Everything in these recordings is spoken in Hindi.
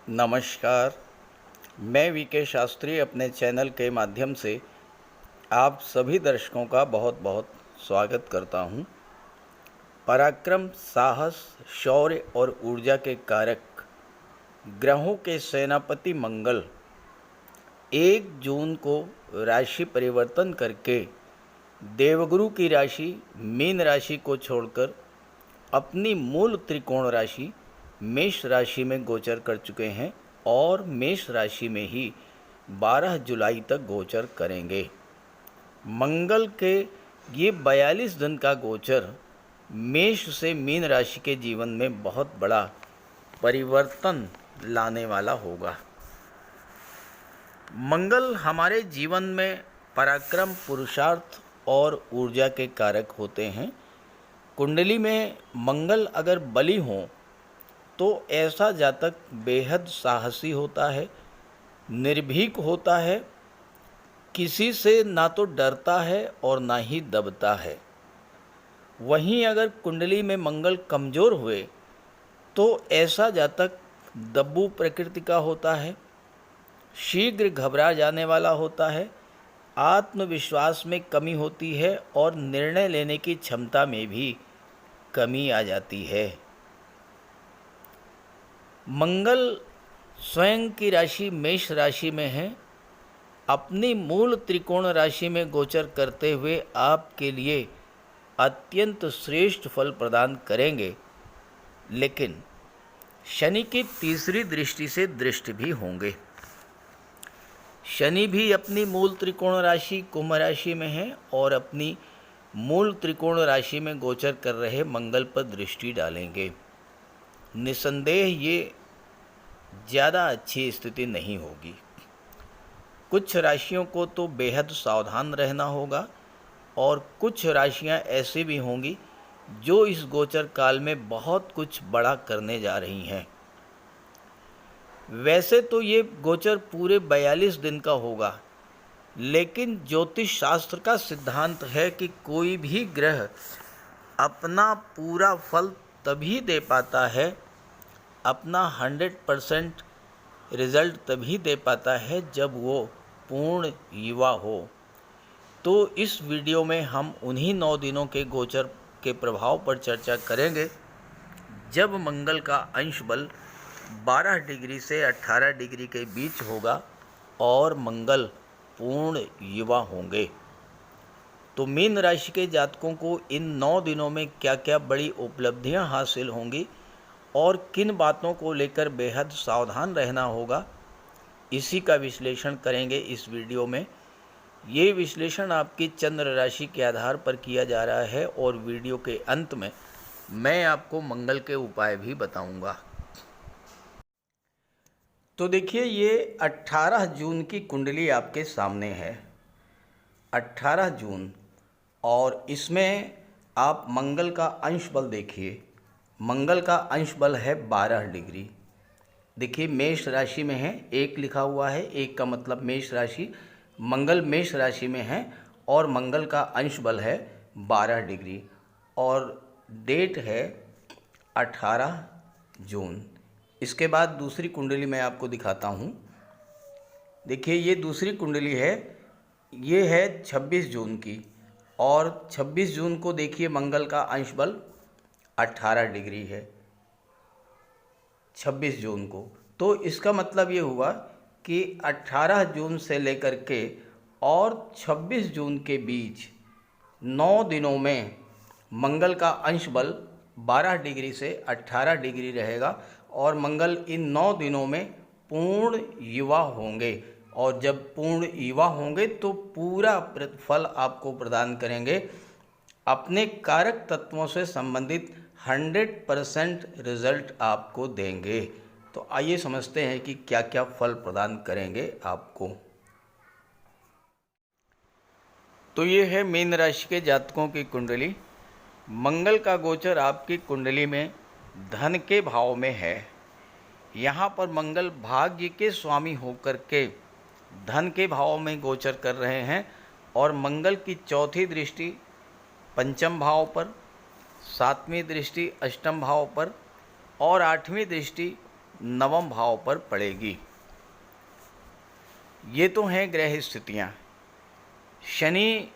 नमस्कार। मैं वीके शास्त्री अपने चैनल के माध्यम से आप सभी दर्शकों का बहुत बहुत स्वागत करता हूं। पराक्रम, साहस, शौर्य और ऊर्जा के कारक ग्रहों के सेनापति मंगल 1 जून को राशि परिवर्तन करके देवगुरु की राशि मीन राशि को छोड़कर अपनी मूल त्रिकोण राशि मेष राशि में गोचर कर चुके हैं और मेष राशि में ही 12 जुलाई तक गोचर करेंगे। मंगल के ये 42 दिन का गोचर मेष से मीन राशि के जीवन में बहुत बड़ा परिवर्तन लाने वाला होगा। मंगल हमारे जीवन में पराक्रम, पुरुषार्थ और ऊर्जा के कारक होते हैं। कुंडली में मंगल अगर बली हो तो ऐसा जातक बेहद साहसी होता है, निर्भीक होता है, किसी से ना तो डरता है और ना ही दबता है। वहीं अगर कुंडली में मंगल कमज़ोर हुए तो ऐसा जातक दब्बू प्रकृति का होता है, शीघ्र घबरा जाने वाला होता है, आत्मविश्वास में कमी होती है और निर्णय लेने की क्षमता में भी कमी आ जाती है। मंगल स्वयं की राशि मेष राशि में है, अपनी मूल त्रिकोण राशि में गोचर करते हुए आपके लिए अत्यंत श्रेष्ठ फल प्रदान करेंगे, लेकिन शनि की तीसरी दृष्टि से दृष्ट भी होंगे। शनि भी अपनी मूल त्रिकोण राशि कुंभ राशि में है और अपनी मूल त्रिकोण राशि में गोचर कर रहे मंगल पर दृष्टि डालेंगे। निसंदेह ये ज़्यादा अच्छी स्थिति नहीं होगी। कुछ राशियों को तो बेहद सावधान रहना होगा और कुछ राशियां ऐसी भी होंगी जो इस गोचर काल में बहुत कुछ बड़ा करने जा रही हैं। वैसे तो ये गोचर पूरे 42 दिन का होगा, लेकिन ज्योतिष शास्त्र का सिद्धांत है कि कोई भी ग्रह अपना पूरा फल तभी दे पाता है, अपना 100% रिज़ल्ट तभी दे पाता है जब वो पूर्ण युवा हो। तो इस वीडियो में हम उन्हीं 9 दिनों के गोचर के प्रभाव पर चर्चा करेंगे जब मंगल का अंश बल 12 डिग्री से 18 डिग्री के बीच होगा और मंगल पूर्ण युवा होंगे। तो मीन राशि के जातकों को इन 9 दिनों में क्या क्या बड़ी उपलब्धियां हासिल होंगी और किन बातों को लेकर बेहद सावधान रहना होगा, इसी का विश्लेषण करेंगे इस वीडियो में। ये विश्लेषण आपकी चंद्र राशि के आधार पर किया जा रहा है और वीडियो के अंत में मैं आपको मंगल के उपाय भी बताऊंगा। तो देखिए, ये 18 जून की कुंडली आपके सामने है। 18 जून, और इसमें आप मंगल का अंश बल देखिए। मंगल का अंश बल है 12 डिग्री। देखिए, मेष राशि में है, 1 लिखा हुआ है, 1 का मतलब मेष राशि। मंगल मेष राशि में है और मंगल का अंश बल है 12 डिग्री और डेट है 18 जून। इसके बाद दूसरी कुंडली मैं आपको दिखाता हूँ। देखिए, ये दूसरी कुंडली है, ये है 26 जून की और 26 जून को देखिए मंगल का अंश बल 18 डिग्री है 26 जून को। तो इसका मतलब ये हुआ कि 18 जून से लेकर के और 26 जून के बीच 9 दिनों में मंगल का अंश बल 12 डिग्री से 18 डिग्री रहेगा और मंगल इन 9 दिनों में पूर्ण युवा होंगे। और जब पूर्ण युवा होंगे तो पूरा फल आपको प्रदान करेंगे। अपने कारक तत्वों से संबंधित 100% रिजल्ट आपको देंगे। तो आइए समझते हैं कि क्या क्या फल प्रदान करेंगे आपको। तो ये है मीन राशि के जातकों की कुंडली। मंगल का गोचर आपकी कुंडली में धन के भाव में है। यहाँ पर मंगल भाग्य के स्वामी होकर के धन के भाव में गोचर कर रहे हैं और मंगल की चौथी दृष्टि पंचम भाव पर, 7वीं दृष्टि अष्टम भाव पर और 8वीं दृष्टि नवम भाव पर पड़ेगी। ये तो हैं ग्रह स्थितियाँ। शनि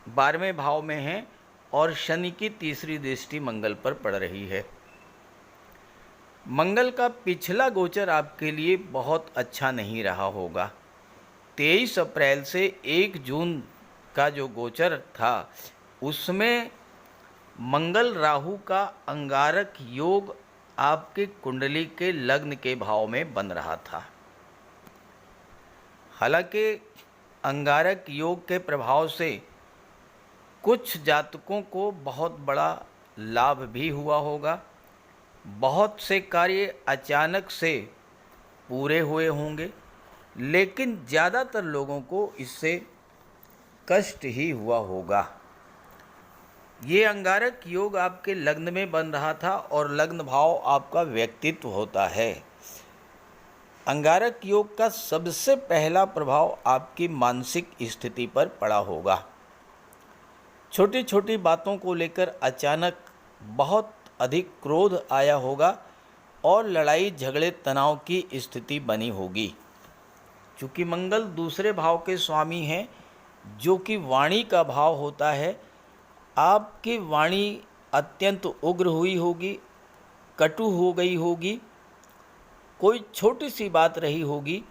12वें भाव में है और शनि की तीसरी दृष्टि मंगल पर पड़ रही है। मंगल का पिछला गोचर आपके लिए बहुत अच्छा नहीं रहा होगा। 23 अप्रैल से 1 जून का जो गोचर था उसमें मंगल राहु का अंगारक योग आपके कुंडली के लग्न के भाव में बन रहा था। हालांकि अंगारक योग के प्रभाव से कुछ जातकों को बहुत बड़ा लाभ भी हुआ होगा। बहुत से कार्य अचानक से पूरे हुए होंगे, लेकिन ज़्यादातर लोगों को इससे कष्ट ही हुआ होगा। ये अंगारक योग आपके लग्न में बन रहा था और लग्न भाव आपका व्यक्तित्व होता है। अंगारक योग का सबसे पहला प्रभाव आपकी मानसिक स्थिति पर पड़ा होगा। छोटी छोटी बातों को लेकर अचानक बहुत अधिक क्रोध आया होगा और लड़ाई झगड़े तनाव की स्थिति बनी होगी। चूँकि मंगल दूसरे भाव के स्वामी हैं, जो कि वाणी का भाव होता है, आपकी वाणी अत्यंत उग्र हुई होगी, कटु हो गई होगी, कोई छोटी सी बात रही होगी।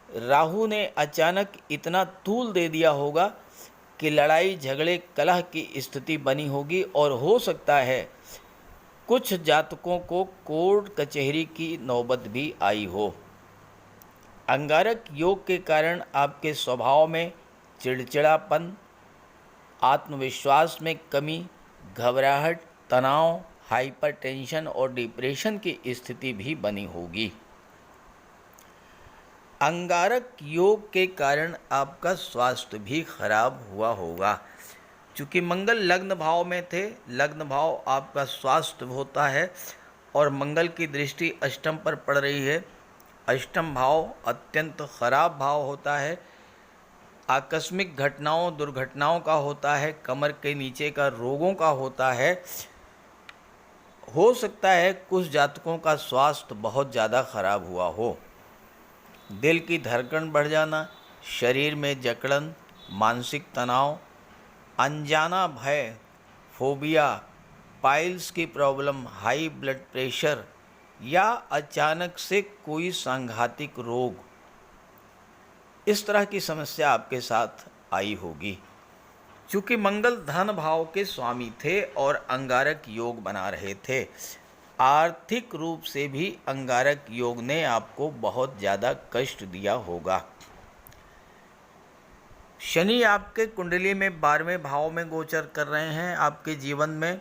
राहु ने अचानक इतना तूल दे दिया होगा कि लड़ाई झगड़े कलह की स्थिति बनी होगी और हो सकता है कुछ जातकों को कोर्ट कचहरी की नौबत भी आई हो। अंगारक योग के कारण आपके स्वभाव में चिड़चिड़ापन, आत्मविश्वास में कमी, घबराहट, तनाव, हाइपरटेंशन और डिप्रेशन की स्थिति भी बनी होगी। अंगारक योग के कारण आपका स्वास्थ्य भी खराब हुआ होगा। चूँकि मंगल लग्न भाव में थे, लग्न भाव आपका स्वास्थ्य होता है और मंगल की दृष्टि अष्टम पर पड़ रही है। अष्टम भाव अत्यंत खराब भाव होता है, आकस्मिक घटनाओं दुर्घटनाओं का होता है, कमर के नीचे का रोगों का होता है। हो सकता है कुछ जातकों का स्वास्थ्य बहुत ज़्यादा खराब हुआ हो। दिल की धड़कन बढ़ जाना, शरीर में जकड़न, मानसिक तनाव, अनजाना भय, फोबिया, पाइल्स की प्रॉब्लम, हाई ब्लड प्रेशर या अचानक से कोई सांघातिक रोग, इस तरह की समस्या आपके साथ आई होगी। चूँकि मंगल धन भाव के स्वामी थे और अंगारक योग बना रहे थे, आर्थिक रूप से भी अंगारक योग ने आपको बहुत ज़्यादा कष्ट दिया होगा। शनि आपके कुंडली में 12वें भाव में गोचर कर रहे हैं। आपके जीवन में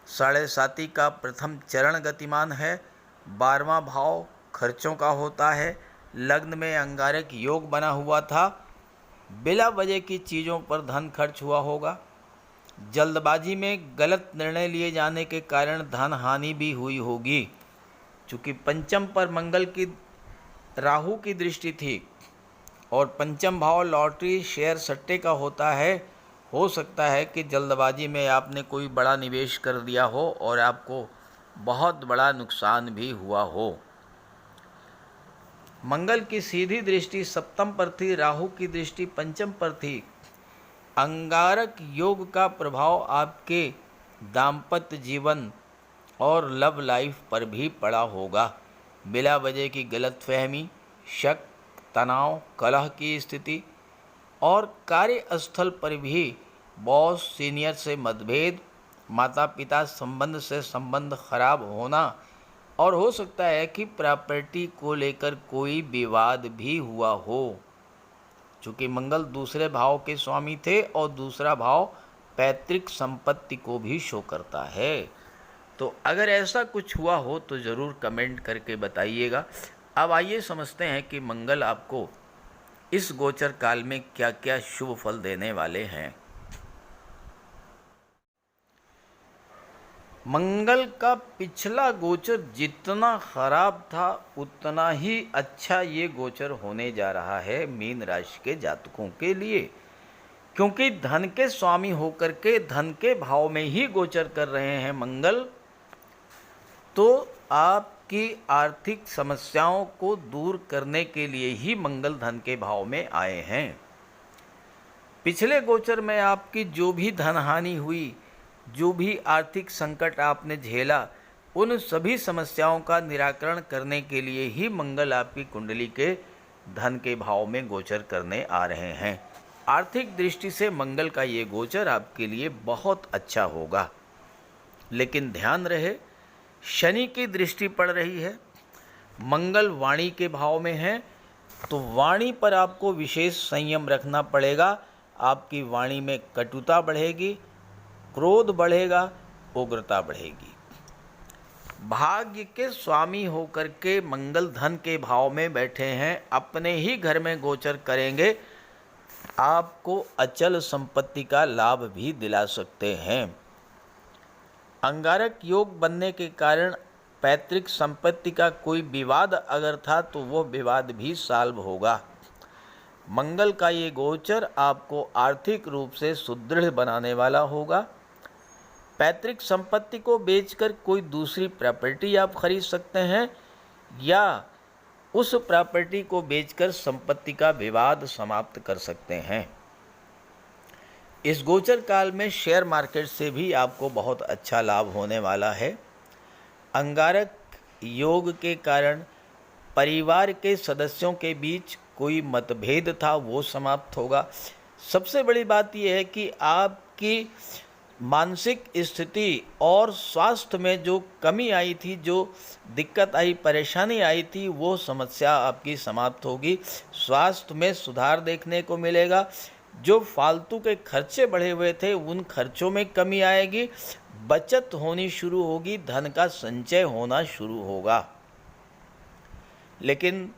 7.5 का प्रथम चरण गतिमान है। 12वां भाव खर्चों का होता है। लग्न में अंगारक योग बना हुआ था। बिला वजह की चीज़ों पर धन खर्च हुआ होगा। जल्दबाजी में गलत निर्णय लिए जाने के कारण धन हानि भी हुई होगी। चूँकि पंचम पर मंगल की राहु की दृष्टि थी और पंचम भाव लॉटरी शेयर सट्टे का होता है, हो सकता है कि जल्दबाजी में आपने कोई बड़ा निवेश कर दिया हो और आपको बहुत बड़ा नुकसान भी हुआ हो। मंगल की सीधी दृष्टि सप्तम पर थी, राहु की दृष्टि पंचम पर थी। अंगारक योग का प्रभाव आपके दाम्पत्य जीवन और लव लाइफ पर भी पड़ा होगा। बिला वजह की गलतफहमी, शक, तनाव, कलह की स्थिति और कार्यस्थल पर भी बॉस सीनियर से मतभेद, माता पिता संबंध से संबंध खराब होना और हो सकता है कि प्रॉपर्टी को लेकर कोई विवाद भी हुआ हो। चूँकि मंगल दूसरे भाव के स्वामी थे और दूसरा भाव पैतृक संपत्ति को भी शो करता है। तो अगर ऐसा कुछ हुआ हो तो ज़रूर कमेंट करके बताइएगा। अब आइए समझते हैं कि मंगल आपको इस गोचर काल में क्या क्या शुभ फल देने वाले हैं। मंगल का पिछला गोचर जितना खराब था उतना ही अच्छा ये गोचर होने जा रहा है मीन राशि के जातकों के लिए, क्योंकि धन के स्वामी होकर के धन के भाव में ही गोचर कर रहे हैं मंगल। तो आप आपकी आर्थिक समस्याओं को दूर करने के लिए ही मंगल धन के भाव में आए हैं। पिछले गोचर में आपकी जो भी धन हानि हुई, जो भी आर्थिक संकट आपने झेला, उन सभी समस्याओं का निराकरण करने के लिए ही मंगल आपकी कुंडली के धन के भाव में गोचर करने आ रहे हैं। आर्थिक दृष्टि से मंगल का ये गोचर आपके लिए बहुत अच्छा होगा, लेकिन ध्यान रहे शनि की दृष्टि पड़ रही है, मंगल वाणी के भाव में है, तो वाणी पर आपको विशेष संयम रखना पड़ेगा। आपकी वाणी में कटुता बढ़ेगी, क्रोध बढ़ेगा, उग्रता बढ़ेगी। भाग्य के स्वामी होकर के मंगल धन के भाव में बैठे हैं, अपने ही घर में गोचर करेंगे, आपको अचल संपत्ति का लाभ भी दिला सकते हैं। अंगारक योग बनने के कारण पैतृक संपत्ति का कोई विवाद अगर था तो वो विवाद भी सॉल्व होगा। मंगल का ये गोचर आपको आर्थिक रूप से सुदृढ़ बनाने वाला होगा। पैतृक संपत्ति को बेचकर कोई दूसरी प्रॉपर्टी आप खरीद सकते हैं, या उस प्रॉपर्टी को बेचकर संपत्ति का विवाद समाप्त कर सकते हैं। इस गोचर काल में शेयर मार्केट से भी आपको बहुत अच्छा लाभ होने वाला है। अंगारक योग के कारण परिवार के सदस्यों के बीच कोई मतभेद था वो समाप्त होगा। सबसे बड़ी बात यह है कि आपकी मानसिक स्थिति और स्वास्थ्य में जो कमी आई थी, जो दिक्कत आई, परेशानी आई थी, वो समस्या आपकी समाप्त होगी। स्वास्थ्य में सुधार देखने को मिलेगा। जो फालतू के खर्चे बढ़े हुए थे उन खर्चों में कमी आएगी, बचत होनी शुरू होगी, धन का संचय होना शुरू होगा। लेकिन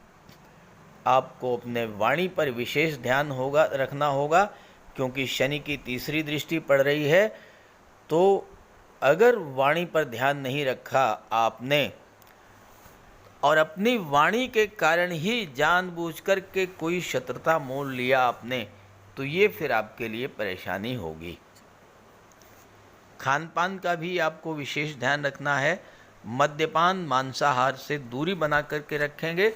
आपको अपने वाणी पर विशेष ध्यान रखना होगा, क्योंकि शनि की तीसरी दृष्टि पड़ रही है। तो अगर वाणी पर ध्यान नहीं रखा आपने और अपनी वाणी के कारण ही जानबूझकर के कोई शत्रुता मोल लिया आपने, तो ये फिर आपके लिए परेशानी होगी। खान पान का भी आपको विशेष ध्यान रखना है। मद्यपान, मांसाहार से दूरी बना करके रखेंगे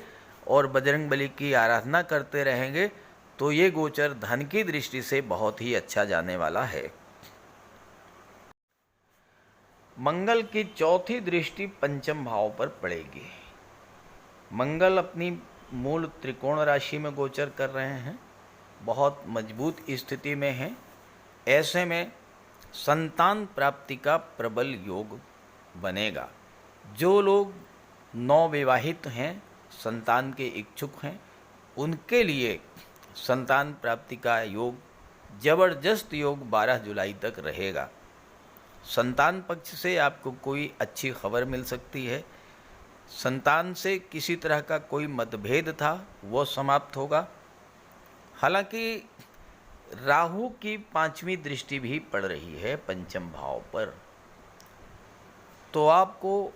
और बजरंग बली की आराधना करते रहेंगे तो ये गोचर धन की दृष्टि से बहुत ही अच्छा जाने वाला है। मंगल की चौथी दृष्टि पंचम भाव पर पड़ेगी। मंगल अपनी मूल त्रिकोण राशि में गोचर कर रहे हैं, बहुत मजबूत स्थिति में हैं। ऐसे में संतान प्राप्ति का प्रबल योग बनेगा। जो लोग नवविवाहित हैं, संतान के इच्छुक हैं, उनके लिए संतान प्राप्ति का योग, जबरदस्त योग 12 जुलाई तक रहेगा। संतान पक्ष से आपको कोई अच्छी खबर मिल सकती है। संतान से किसी तरह का कोई मतभेद था वो समाप्त होगा। हालांकि राहु की 5वीं दृष्टि भी पड़ रही है पंचम भाव पर, तो आपको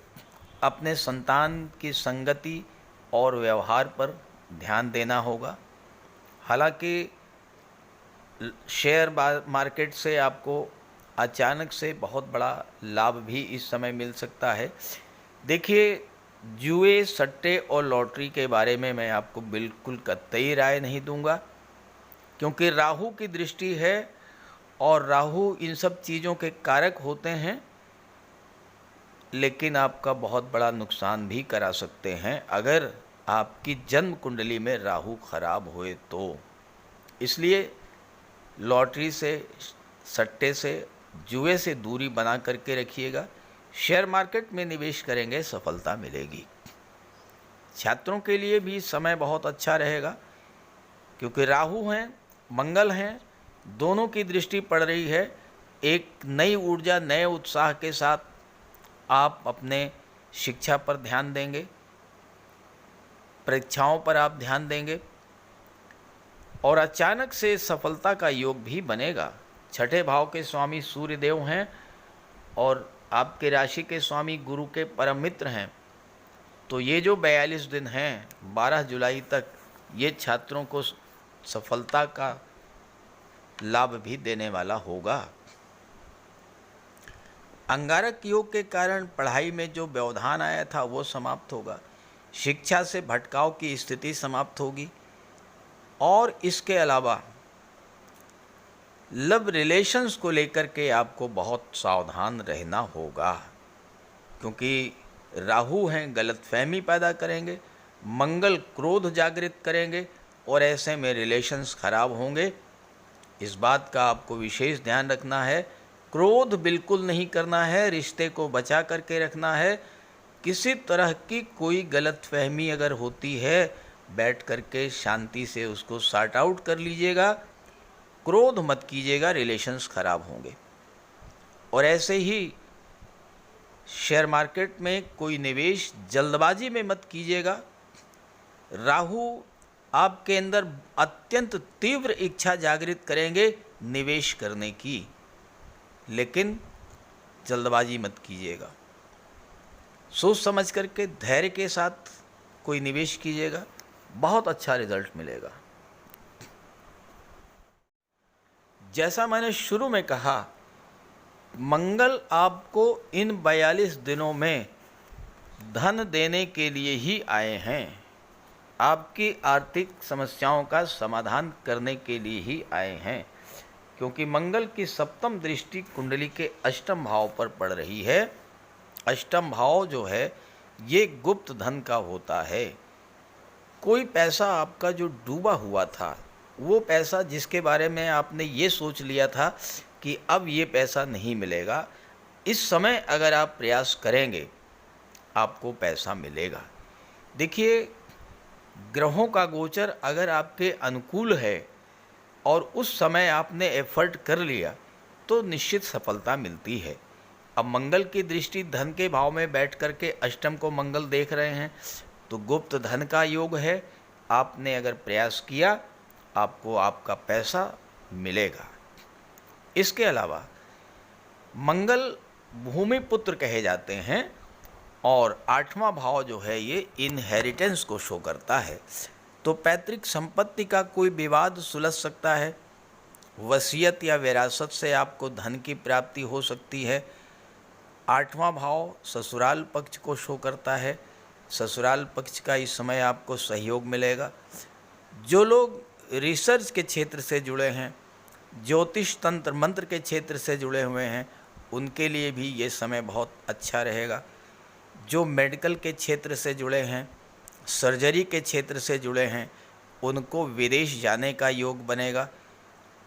अपने संतान की संगति और व्यवहार पर ध्यान देना होगा। हालांकि शेयर मार्केट से आपको अचानक से बहुत बड़ा लाभ भी इस समय मिल सकता है। देखिए, जुए, सट्टे और लॉटरी के बारे में मैं आपको बिल्कुल कतई राय नहीं दूंगा, क्योंकि राहु की दृष्टि है और राहु इन सब चीज़ों के कारक होते हैं, लेकिन आपका बहुत बड़ा नुकसान भी करा सकते हैं अगर आपकी जन्म कुंडली में राहु खराब हुए तो। इसलिए लॉटरी से, सट्टे से, जुए से दूरी बना करके रखिएगा। शेयर मार्केट में निवेश करेंगे, सफलता मिलेगी। छात्रों के लिए भी समय बहुत अच्छा रहेगा, क्योंकि राहु हैं, मंगल हैं, दोनों की दृष्टि पड़ रही है। एक नई ऊर्जा, नए उत्साह के साथ आप अपने शिक्षा पर ध्यान देंगे, परीक्षाओं पर आप ध्यान देंगे और अचानक से सफलता का योग भी बनेगा। छठे भाव के स्वामी सूर्य देव हैं और आपके राशि के स्वामी गुरु के परम मित्र हैं। तो ये जो 42 दिन हैं 12 जुलाई तक, ये छात्रों को सफलता का लाभ भी देने वाला होगा। अंगारक योग के कारण पढ़ाई में जो व्यवधान आया था वो समाप्त होगा, शिक्षा से भटकाव की स्थिति समाप्त होगी। और इसके अलावा लव रिलेशंस को लेकर के आपको बहुत सावधान रहना होगा, क्योंकि राहु हैं गलतफहमी पैदा करेंगे, मंगल क्रोध जागृत करेंगे और ऐसे में रिलेशंस खराब होंगे। इस बात का आपको विशेष ध्यान रखना है, क्रोध बिल्कुल नहीं करना है, रिश्ते को बचा करके रखना है। किसी तरह की कोई गलतफहमी अगर होती है, बैठ करके शांति से उसको सॉर्ट आउट कर लीजिएगा, क्रोध मत कीजिएगा, रिलेशंस खराब होंगे। और ऐसे ही शेयर मार्केट में कोई निवेश जल्दबाजी में मत कीजिएगा। राहु आपके अंदर अत्यंत तीव्र इच्छा जागृत करेंगे निवेश करने की, लेकिन जल्दबाजी मत कीजिएगा। सोच समझ करके धैर्य के साथ कोई निवेश कीजिएगा, बहुत अच्छा रिजल्ट मिलेगा। जैसा मैंने शुरू में कहा, मंगल आपको इन 42 दिनों में धन देने के लिए ही आए हैं, आपकी आर्थिक समस्याओं का समाधान करने के लिए ही आए हैं, क्योंकि मंगल की सप्तम दृष्टि कुंडली के अष्टम भाव पर पड़ रही है। अष्टम भाव जो है ये गुप्त धन का होता है। कोई पैसा आपका जो डूबा हुआ था, वो पैसा जिसके बारे में आपने ये सोच लिया था कि अब ये पैसा नहीं मिलेगा, इस समय अगर आप प्रयास करेंगे आपको पैसा मिलेगा। देखिए, ग्रहों का गोचर अगर आपके अनुकूल है और उस समय आपने एफर्ट कर लिया तो निश्चित सफलता मिलती है। अब मंगल की दृष्टि धन के भाव में बैठ करके अष्टम को मंगल देख रहे हैं, तो गुप्त धन का योग है। आपने अगर प्रयास किया आपको आपका पैसा मिलेगा। इसके अलावा मंगल भूमि पुत्र कहे जाते हैं और 8वां भाव जो है ये इनहेरिटेंस को शो करता है, तो पैतृक संपत्ति का कोई विवाद सुलझ सकता है, वसीयत या विरासत से आपको धन की प्राप्ति हो सकती है। 8वां भाव ससुराल पक्ष को शो करता है, ससुराल पक्ष का इस समय आपको सहयोग मिलेगा। जो लोग रिसर्च के क्षेत्र से जुड़े हैं, ज्योतिष तंत्र मंत्र के क्षेत्र से जुड़े हुए हैं, उनके लिए भी ये समय बहुत अच्छा रहेगा। जो मेडिकल के क्षेत्र से जुड़े हैं, सर्जरी के क्षेत्र से जुड़े हैं, उनको विदेश जाने का योग बनेगा।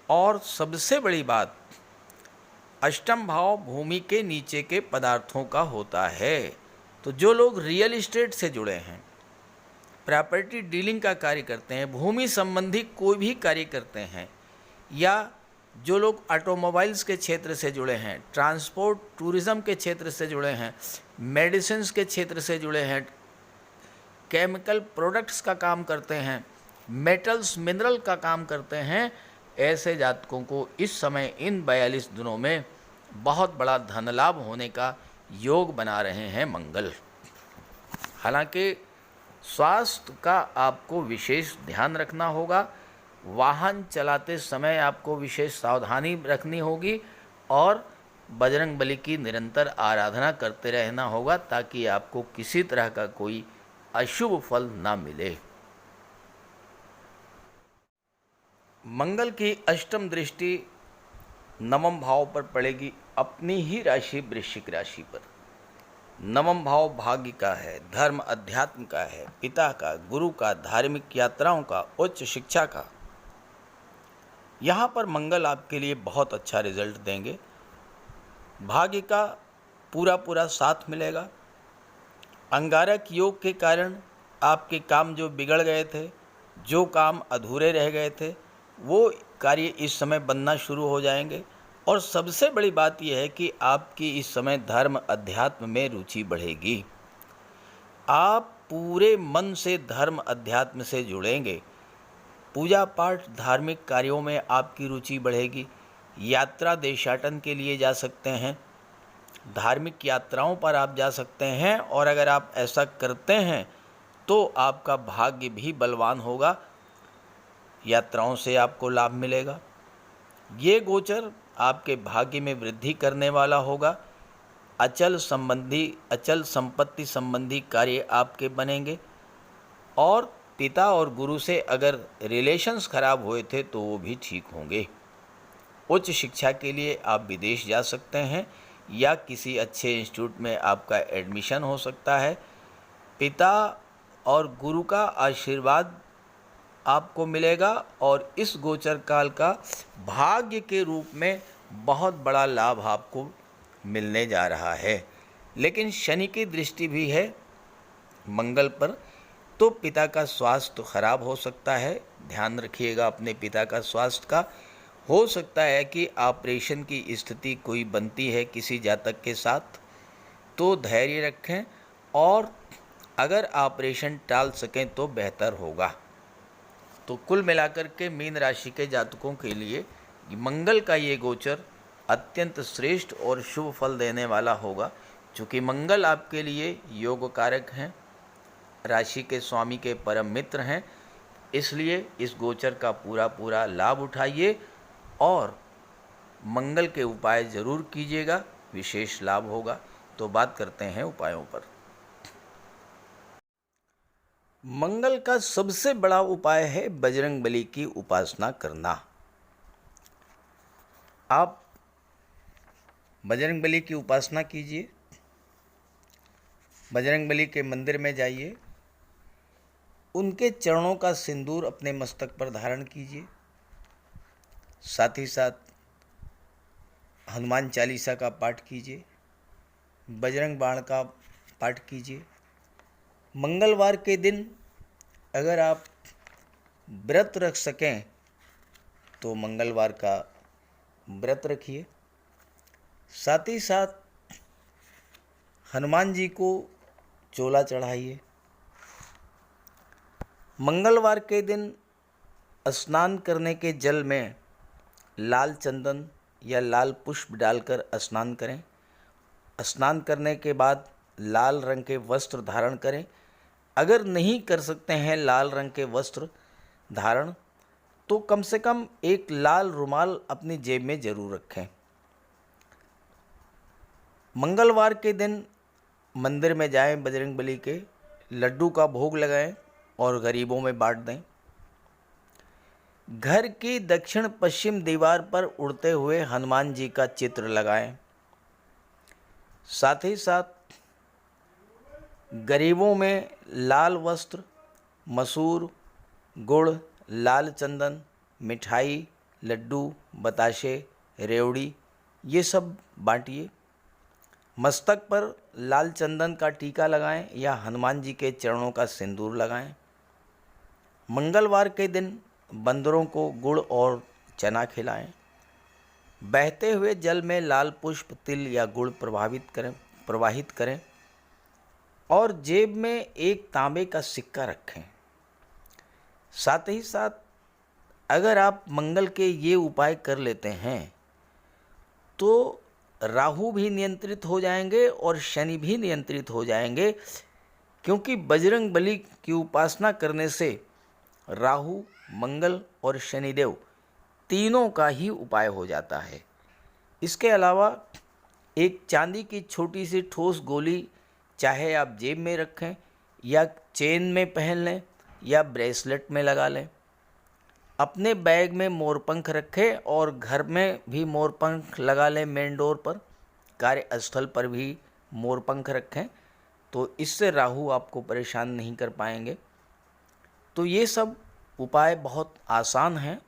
और सबसे बड़ी बात, अष्टम भाव भूमि के नीचे के पदार्थों का होता है, तो जो लोग रियल एस्टेट से जुड़े हैं, प्रॉपर्टी डीलिंग का कार्य करते हैं, भूमि संबंधी कोई भी कार्य करते हैं, या जो लोग ऑटोमोबाइल्स के क्षेत्र से जुड़े हैं, ट्रांसपोर्ट टूरिज़्म के क्षेत्र से जुड़े हैं, मेडिसिन्स के क्षेत्र से जुड़े हैं, केमिकल प्रोडक्ट्स का काम करते हैं, मेटल्स मिनरल का काम करते हैं, ऐसे जातकों को इस समय इन 42 दिनों में बहुत बड़ा धन लाभ होने का योग बना रहे हैं मंगल। हालांकि स्वास्थ्य का आपको विशेष ध्यान रखना होगा, वाहन चलाते समय आपको विशेष सावधानी रखनी होगी और बजरंग बली की निरंतर आराधना करते रहना होगा, ताकि आपको किसी तरह का कोई अशुभ फल ना मिले। मंगल की अष्टम दृष्टि नवम भाव पर पड़ेगी, अपनी ही राशि वृश्चिक राशि पर। नवम भाव भाग्य का है, धर्म अध्यात्म का है, पिता का, गुरु का, धार्मिक यात्राओं का, उच्च शिक्षा का। यहाँ पर मंगल आपके लिए बहुत अच्छा रिजल्ट देंगे, भाग्य का पूरा साथ मिलेगा। अंगारक योग के कारण आपके काम जो बिगड़ गए थे, जो काम अधूरे रह गए थे, वो कार्य इस समय बनना शुरू हो जाएंगे। और सबसे बड़ी बात यह है कि आपकी इस समय धर्म अध्यात्म में रुचि बढ़ेगी। आप पूरे मन से धर्म अध्यात्म से जुड़ेंगे, पूजा पाठ धार्मिक कार्यों में आपकी रुचि बढ़ेगी। यात्रा देशाटन के लिए जा सकते हैं, धार्मिक यात्राओं पर आप जा सकते हैं, और अगर आप ऐसा करते हैं तो आपका भाग्य भी बलवान होगा, यात्राओं से आपको लाभ मिलेगा। ये गोचर आपके भाग्य में वृद्धि करने वाला होगा। अचल संपत्ति संबंधी कार्य आपके बनेंगे। और पिता और गुरु से अगर रिलेशंस खराब हुए थे तो वो भी ठीक होंगे। उच्च शिक्षा के लिए आप विदेश जा सकते हैं या किसी अच्छे इंस्टीट्यूट में आपका एडमिशन हो सकता है। पिता और गुरु का आशीर्वाद आपको मिलेगा और इस गोचर काल का भाग्य के रूप में बहुत बड़ा लाभ आपको मिलने जा रहा है। लेकिन शनि की दृष्टि भी है मंगल पर, तो पिता का स्वास्थ्य खराब हो सकता है। ध्यान रखिएगा अपने पिता का स्वास्थ्य का। हो सकता है कि ऑपरेशन की स्थिति कोई बनती है किसी जातक के साथ, तो धैर्य रखें और अगर ऑपरेशन टाल सकें तो बेहतर होगा। तो कुल मिलाकर के मीन राशि के जातकों के लिए मंगल का ये गोचर अत्यंत श्रेष्ठ और शुभ फल देने वाला होगा। चूँकि मंगल आपके लिए योग कारक हैं, राशि के स्वामी के परम मित्र हैं, इसलिए इस गोचर का पूरा लाभ उठाइए और मंगल के उपाय जरूर कीजिएगा, विशेष लाभ होगा। तो बात करते हैं उपायों पर। मंगल का सबसे बड़ा उपाय है बजरंगबली की उपासना करना। आप बजरंगबली की उपासना कीजिए, बजरंगबली के मंदिर में जाइए, उनके चरणों का सिंदूर अपने मस्तक पर धारण कीजिए, साथ ही साथ हनुमान चालीसा का पाठ कीजिए, बजरंग बाण का पाठ कीजिए। मंगलवार के दिन अगर आप व्रत रख सकें तो मंगलवार का व्रत रखिए। साथ ही साथ हनुमान जी को चोला चढ़ाइए। मंगलवार के दिन स्नान करने के जल में लाल चंदन या लाल पुष्प डालकर स्नान करें। स्नान करने के बाद लाल रंग के वस्त्र धारण करें। अगर नहीं कर सकते हैं लाल रंग के वस्त्र धारण, तो कम से कम एक लाल रुमाल अपनी जेब में जरूर रखें। मंगलवार के दिन मंदिर में जाएं, बजरंगबली के लड्डू का भोग लगाएं और गरीबों में बांट दें। घर की दक्षिण पश्चिम दीवार पर उड़ते हुए हनुमान जी का चित्र लगाएं। साथ ही साथ गरीबों में लाल वस्त्र, मसूर, गुड़, लाल चंदन, मिठाई, लड्डू, बताशे, रेवड़ी ये सब बांटिए। मस्तक पर लाल चंदन का टीका लगाएं या हनुमान जी के चरणों का सिंदूर लगाएं। मंगलवार के दिन बंदरों को गुड़ और चना खिलाएं। बहते हुए जल में लाल पुष्प, तिल या गुड़ प्रवाहित करें और जेब में एक तांबे का सिक्का रखें। साथ ही साथ अगर आप मंगल के ये उपाय कर लेते हैं तो राहु भी नियंत्रित हो जाएंगे और शनि भी नियंत्रित हो जाएंगे, क्योंकि बजरंगबली की उपासना करने से राहु, मंगल और शनिदेव तीनों का ही उपाय हो जाता है। इसके अलावा एक चांदी की छोटी सी ठोस गोली चाहे आप जेब में रखें या चेन में पहन लें या ब्रेसलेट में लगा लें। अपने बैग में मोरपंख रखें और घर में भी मोरपंख लगा लें। मेन डोर पर, कार्यस्थल पर भी मोरपंख रखें, तो इससे राहु आपको परेशान नहीं कर पाएंगे। तो ये सब उपाय बहुत आसान हैं।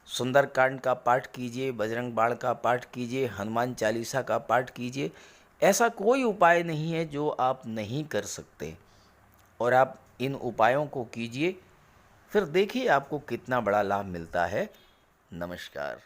सुंदरकांड का पाठ कीजिए, बजरंग बाण का पाठ कीजिए, हनुमान चालीसा का पाठ कीजिए। ऐसा कोई उपाय नहीं है जो आप नहीं कर सकते, और आप इन उपायों को कीजिए, फिर देखिए आपको कितना बड़ा लाभ मिलता है। नमस्कार।